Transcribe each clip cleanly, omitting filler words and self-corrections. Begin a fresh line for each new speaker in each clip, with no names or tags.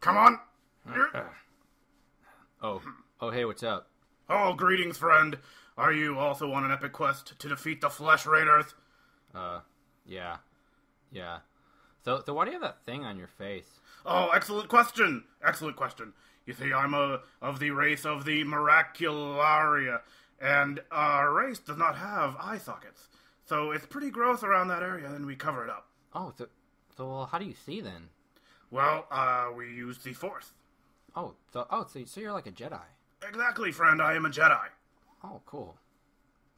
come on.
Oh, hey, what's up?
Oh, greetings, friend. Are you also on an epic quest to defeat the Flesh Raiders?
Yeah. So why do you have that thing on your face?
Oh, excellent question. Excellent question. You see, I'm of the race of the Miracularia, and our race does not have eye sockets. So it's pretty gross around that area, and we cover it up.
Oh, so how do you see then?
Well, we use the Force.
So you're like a Jedi.
Exactly, friend. I am a Jedi.
Oh, cool.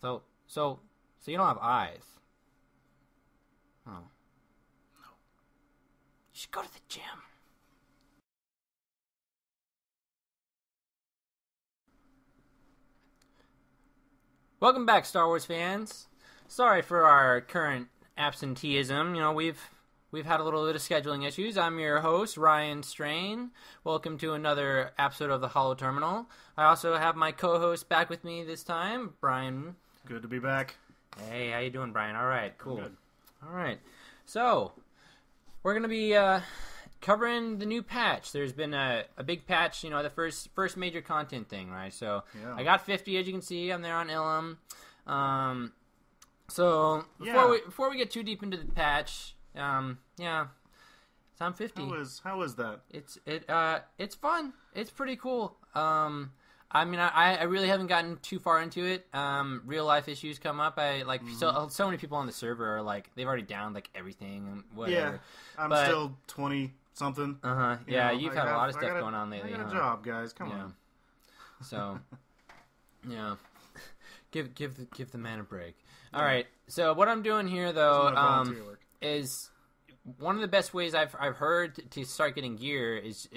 So you don't have eyes. Oh. No. You should go to the gym. Welcome back, Star Wars fans. Sorry for our current absenteeism. You know, we've had a little bit of scheduling issues. I'm your host, Ryan Strain. Welcome to another episode of the Holoterminal. I also have my co-host back with me this time, Brian.
Good to be back.
Hey, how you doing, Brian? All right, cool.
Good.
All right. So, we're going to be covering the new patch. There's been a big patch, you know, the first major content thing, right? So,
yeah.
I got 50, as you can see. I'm there on Ilum. So, before we get too deep into the patch, it's on 50.
How was that?
It's fun. It's pretty cool. I mean, I really haven't gotten too far into it. Real life issues come up. So many people on the server are like, they've already downed like everything and whatever.
Yeah, I'm still 20 something.
Yeah, you've had a lot of stuff going on lately.
I got a job, guys. Come on.
So, yeah, give the man a break. All right. So what I'm doing here though is one of the best ways I've heard to start getting gear is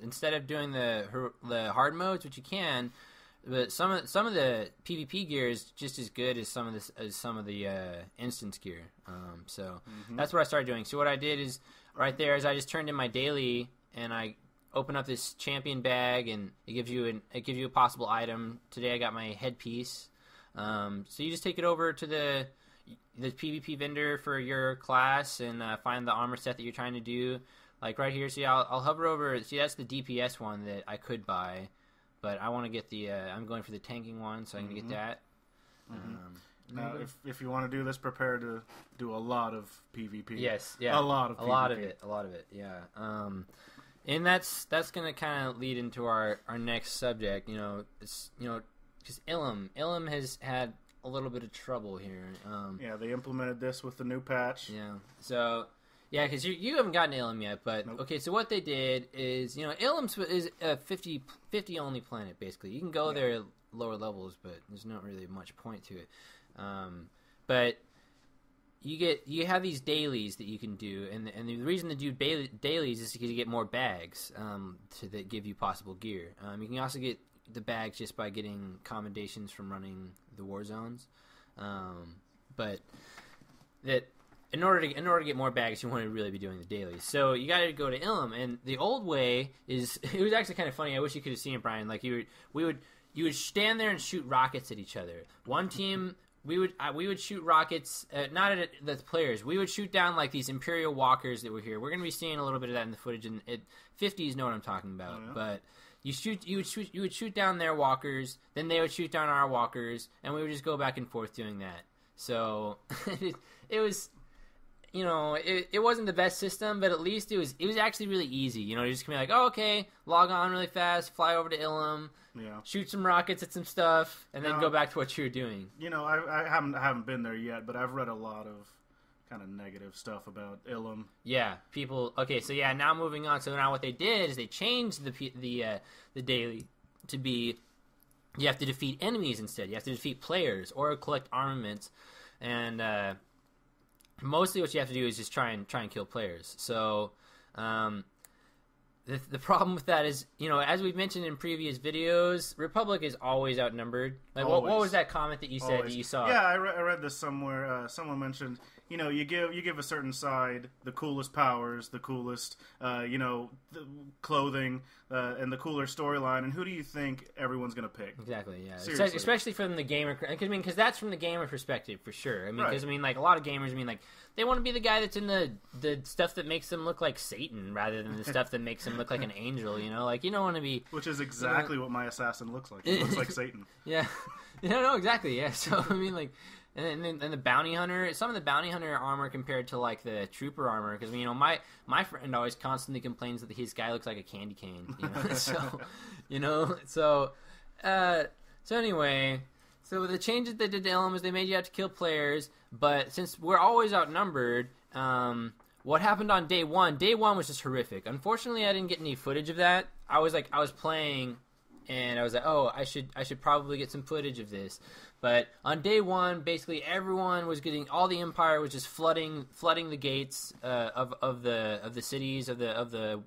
instead of doing the hard modes, which you can, but some of the PvP gear is just as good as some of the instance gear. That's what I started doing. So what I did is right there is I just turned in my daily and I open up this champion bag and it gives you a possible item. Today I got my headpiece. So you just take it over to the PvP vendor for your class and find the armor set that you're trying to do. Like right here, see, I'll hover over. See, that's the DPS one that I could buy, but I want to get the. I'm going for the tanking one, so I'm gonna get that.
Now, if you want to do this, prepare to do a lot of PvP.
Yes, yeah,
a lot of
it. Yeah. And that's gonna kind of lead into our next subject. Because Ilum has had a little bit of trouble here.
They implemented this with the new patch.
Yeah. So, yeah, because you haven't gotten Ilum yet, but nope. Okay. So what they did is, Ilum is a 50 only planet basically. You can go there at lower levels, but there's not really much point to it. But you have these dailies that you can do, and the reason to do dailies is because you get more bags that give you possible gear. You can also get the bags just by getting commendations from running the war zones, but that in order to get more bags, you want to really be doing the dailies. So you got to go to Ilum, and the old way is it was actually kind of funny. I wish you could have seen it, Brian. Like you would stand there and shoot rockets at each other. One team. We would shoot rockets, not at the players. We would shoot down like these Imperial walkers that were here. We're going to be seeing a little bit of that in the footage, and 50s know what I'm talking about. Oh, yeah. But you would shoot down their walkers, then they would shoot down our walkers, and we would just go back and forth doing that. So it was, it wasn't the best system, but at least it was actually really easy. You just can be like, oh, okay, log on really fast, fly over to Ilum. Yeah. Shoot some rockets at some stuff, and then go back to what you were doing.
I haven't been there yet, but I've read a lot of kind of negative stuff about Ilum.
Yeah, people. Okay, so yeah, now moving on. So now what they did is they changed the daily to be you have to defeat enemies instead. You have to defeat players or collect armaments, and mostly what you have to do is just try and kill players. So. The problem with that is, as we've mentioned in previous videos, Republic is always outnumbered. Like, what was that comment that you said that you saw?
Yeah, I read this somewhere. Someone mentioned, you give a certain side the coolest powers, the coolest, the clothing, and the cooler storyline, and who do you think everyone's going to pick?
Exactly, yeah. Seriously. Especially from the gamer, because that's from the gamer perspective for sure. Because a lot of gamers, they want to be the guy that's in the stuff that makes them look like Satan rather than the stuff that makes them and look like an angel. Like you don't want to be.
Which is exactly what my assassin looks like. He looks like Satan.
Yeah, no, exactly. Yeah, so I mean, like, and the bounty hunter, some of the bounty hunter armor compared to like the trooper armor, because my friend always constantly complains that his guy looks like a candy cane. So anyway. So the changes they did to Ilum is they made you have to kill players, but since we're always outnumbered, what happened on day one? Day one was just horrific. Unfortunately, I didn't get any footage of that. I was playing, and I was like, oh, I should probably get some footage of this. But on day one, basically everyone was all the Empire was just flooding the gates of the cities of the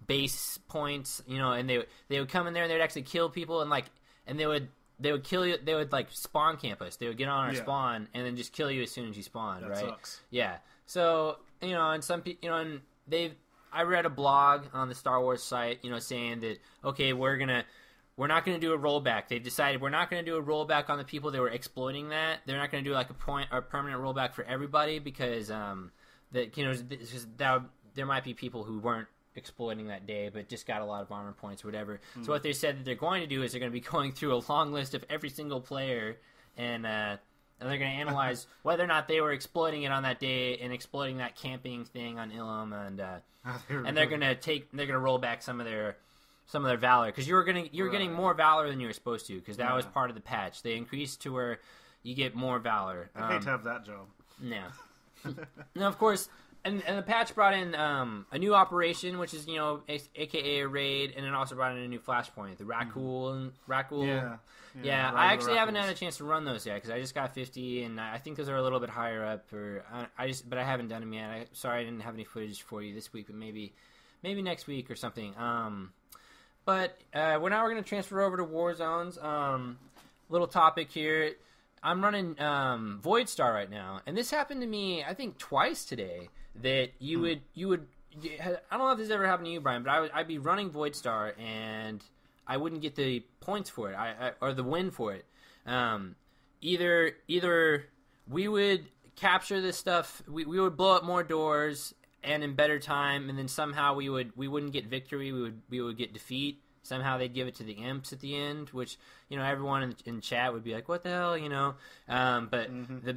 base points, and they would come in there and they'd actually kill people and they would kill you. They would like spawn camp us. They would get on our spawn and then just kill you as soon as you spawn.
That
right?
Sucks.
Yeah. So and some people, and I read a blog on the Star Wars site, saying that okay, we're not gonna do a rollback. They've decided we're not gonna do a rollback on the people that were exploiting that. They're not gonna do like a permanent rollback for everybody because there might be people who weren't exploiting that day but just got a lot of armor points or whatever. So what they said that they're going to do is they're going to be going through a long list of every single player and they're going to analyze whether or not they were exploiting it on that day and exploiting that camping thing on Ilum and they're going to roll back some of their valor because you're getting more valor than you were supposed to because that was part of the patch. They increased to where you get more valor.
I hate to have that job.
Yeah. Now, of course. And the patch brought in a new operation, which is, aka a raid, and it also brought in a new flashpoint, the Raccoon. Yeah, I actually haven't had a chance to run those yet because I just got 50, and I think those are a little bit higher up. But I haven't done them yet. Sorry, I didn't have any footage for you this week, but maybe next week or something. But we're going to transfer over to War Zones. Little topic here. I'm running Void Star right now, and this happened to me, I think, twice today. That you would, I don't know if this ever happened to you, Brian, but I'd be running Void Star and I wouldn't get the points for it, or the win for it. Either we would capture this stuff, we would blow up more doors and in better time, and then somehow we wouldn't get victory, we would get defeat. Somehow they'd give it to the imps at the end, which everyone in chat would be like, "What the hell?" But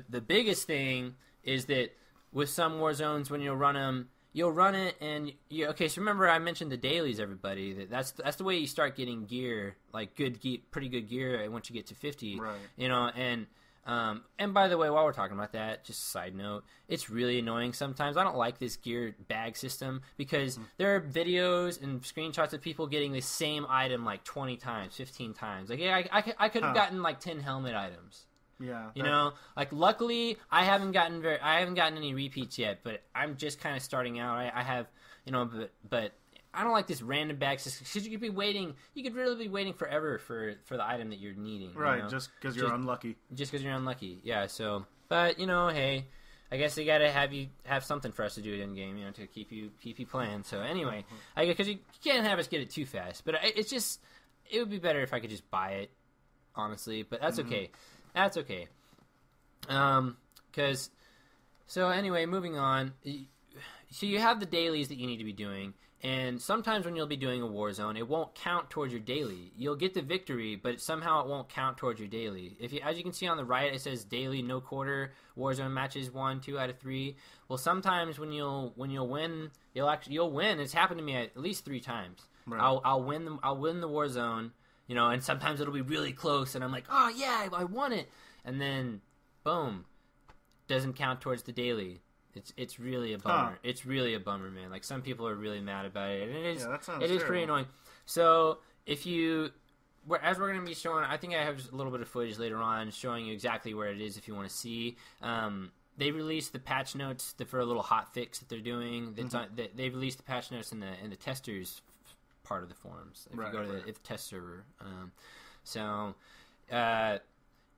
the biggest thing is that with some war zones, when you'll run them, you'll run it, and okay. So remember, I mentioned the dailies, everybody. That's the way you start getting gear, like pretty good gear once you get to 50.
Right.
And by the way, while we're talking about that, just a side note, it's really annoying sometimes. I don't like this gear bag system because there are videos and screenshots of people getting the same item like 20 times, 15 times. Like, yeah, I could have gotten like 10 helmet items.
Yeah.
Like luckily I haven't gotten any repeats yet, but I'm just kind of starting out. I have, but I don't like this random bag system because you could be waiting. You could really be waiting forever for the item that you're needing.
Right, just because you're unlucky.
Just because you're unlucky, yeah. So, but hey, I guess they gotta have something for us to do it in game, to keep you playing. So anyway, because you can't have us get it too fast. But it would be better if I could just buy it, honestly. But that's okay. That's okay. So anyway, moving on. So you have the dailies that you need to be doing. And sometimes when you'll be doing a war zone, it won't count towards your daily. You'll get the victory, but somehow it won't count towards your daily. As you can see on the right, it says daily no quarter war zone matches 1, 2 out of 3. Well, sometimes when you'll win, you'll win. It's happened to me at least 3 times. Right. I'll win the war zone, and sometimes it'll be really close, and I'm like, oh yeah, I won it, and then boom, doesn't count towards the daily. It's really a bummer. It's really a bummer, man. Like, some people are really mad about it, and it is pretty annoying. So as we're going to be showing, I think I have a little bit of footage later on showing you exactly where it is if you want to see. They released the patch notes for a little hot fix that they're doing. They released the patch notes in the testers part of the forums. If you go to the test server,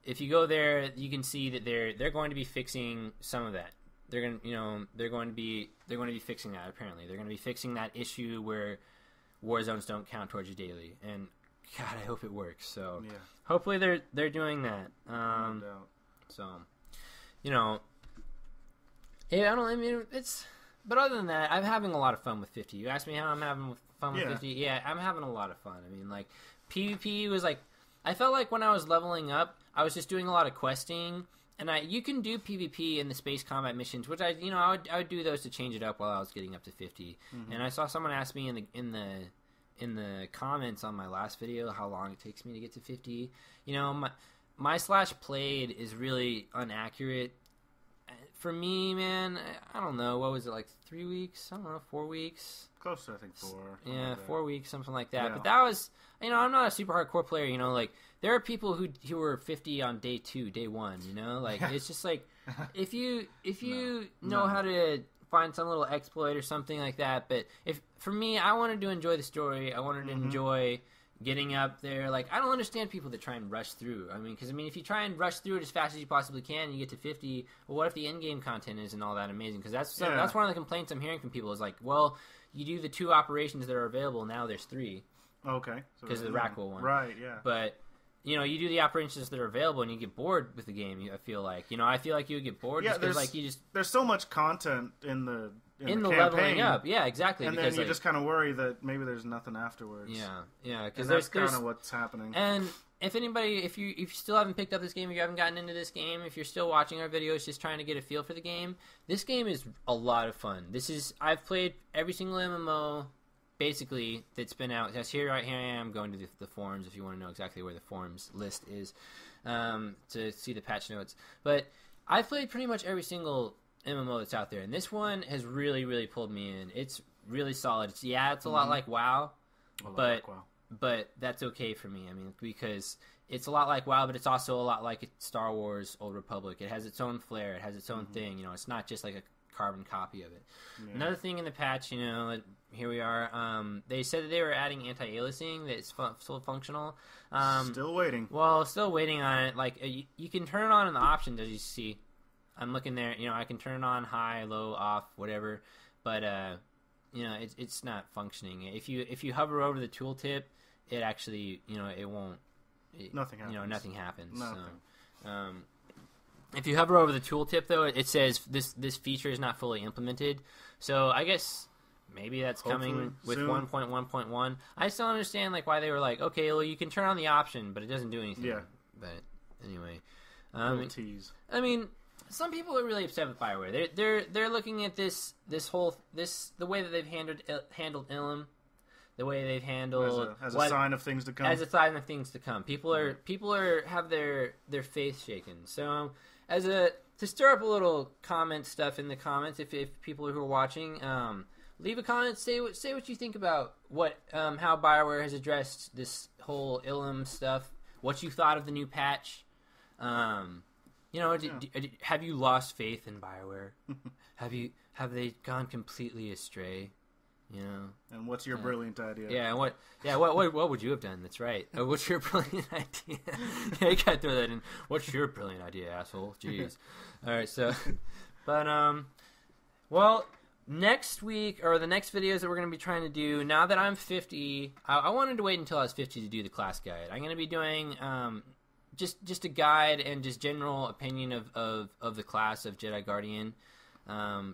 if you go there, you can see that they're going to be fixing some of that. They're going to be fixing that. Apparently, they're going to be fixing that issue where war zones don't count towards your daily. And God, I hope it works. So hopefully they're doing that.
No doubt.
So, I mean, it's but other than that, I'm having a lot of fun with 50. You asked me how I'm having fun with 50. Yeah, I'm having a lot of fun. I mean, like, PvP was like, I felt like when I was leveling up, I was just doing a lot of questing, and you can do PvP in the space combat missions, which I would do those to change it up while I was getting up to 50. Mm-hmm. And I saw someone ask me in the comments on my last video how long it takes me to get to 50. You know, my /played is really inaccurate. For me, man, I don't know. What was it, like 3 weeks? I don't know, 4 weeks?
Close to, I think, 4.
Yeah,
like
4 weeks, something like that.
Yeah.
But that was, I'm not a super hardcore player, like, there are people who were 50 on day 2, day 1, Like, it's just like, if you know how to find some little exploit or something like that, but for me, I wanted to enjoy the story. I wanted to enjoy getting up there. Like, I don't understand people that try and rush through. Because if you try and rush through it as fast as you possibly can and you get to 50, well, what if the end-game content isn't all that amazing? Because that's one of the complaints I'm hearing from people is like, well, you do the 2 operations that are available, now there's 3.
Okay.
Because of the Rackwell one.
Right, yeah.
But, you do the operations that are available and you get bored with the game, I feel like. I feel like you would get bored just because, like,
there's so much content in the
in the leveling up, yeah, exactly.
And then you just kind of worry that maybe there's nothing afterwards.
Yeah, because
that's kind of what's happening.
And if you still haven't picked up this game, if you haven't gotten into this game, if you're still watching our videos, just trying to get a feel for the game, this game is a lot of fun. I've played every single MMO, basically, that's been out. Here I am going to the forums if you want to know exactly where the forums list is to see the patch notes. But I've played pretty much every single MMO that's out there, and this one has really, really pulled me in. It's really solid. It's a lot like WoW, but that's okay for me. Because it's a lot like WoW, but it's also a lot like Star Wars Old Republic. It has its own flair. It has its own thing. It's not just like a carbon copy of it. Yeah. Another thing in the patch, here we are. They said that they were adding anti-aliasing. That it's still functional.
Still waiting. Well,
still waiting on it. Like you can turn it on in the options, as you see. I'm looking there. I can turn it on high, low, off, whatever. But it's not functioning. If you hover over the tooltip, it actually it won't.
Nothing happens.
Nothing happens.
Nothing.
So, if you hover over the tooltip, though, it says this feature is not fully implemented. So I guess maybe that's coming with 1.1.1. I still understand like why they were like, okay, well you can turn on the option, but it doesn't do anything.
Yeah.
But anyway,
tease.
Some people are really upset with BioWare. They're looking at the way that they've handled Ilum, the way they've handled
as a sign of things to come.
As a sign of things to come. People have their faith shaken. So to stir up a little comment stuff in the comments, if people who are watching, leave a comment. Say what you think about how BioWare has addressed this whole Ilum stuff. What you thought of the new patch. Have you lost faith in BioWare? Have they gone completely astray?
And what's your brilliant idea?
Yeah, what would you have done? That's right. What's your brilliant idea? You gotta throw that in. What's your brilliant idea, asshole? Jeez. All right, so, but well, next week or the next videos that we're gonna be trying to do. Now that I'm 50, I wanted to wait until I was 50 to do the class guide. I'm gonna be doing just a guide and just general opinion of the class of Jedi Guardian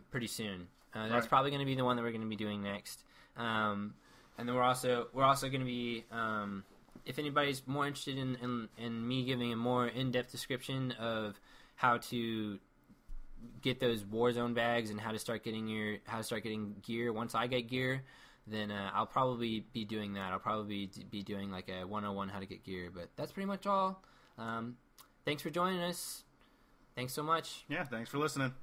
pretty soon. That's probably going to be the one that we're going to be doing next. And then we're also going to be if anybody's more interested in me giving a more in-depth description of how to get those Warzone bags and how to start getting gear once I get gear, then I'll probably be doing that. I'll probably be doing like a 101 how to get gear, but that's pretty much all. Thanks for joining us. Thanks so much.
Yeah, thanks for listening.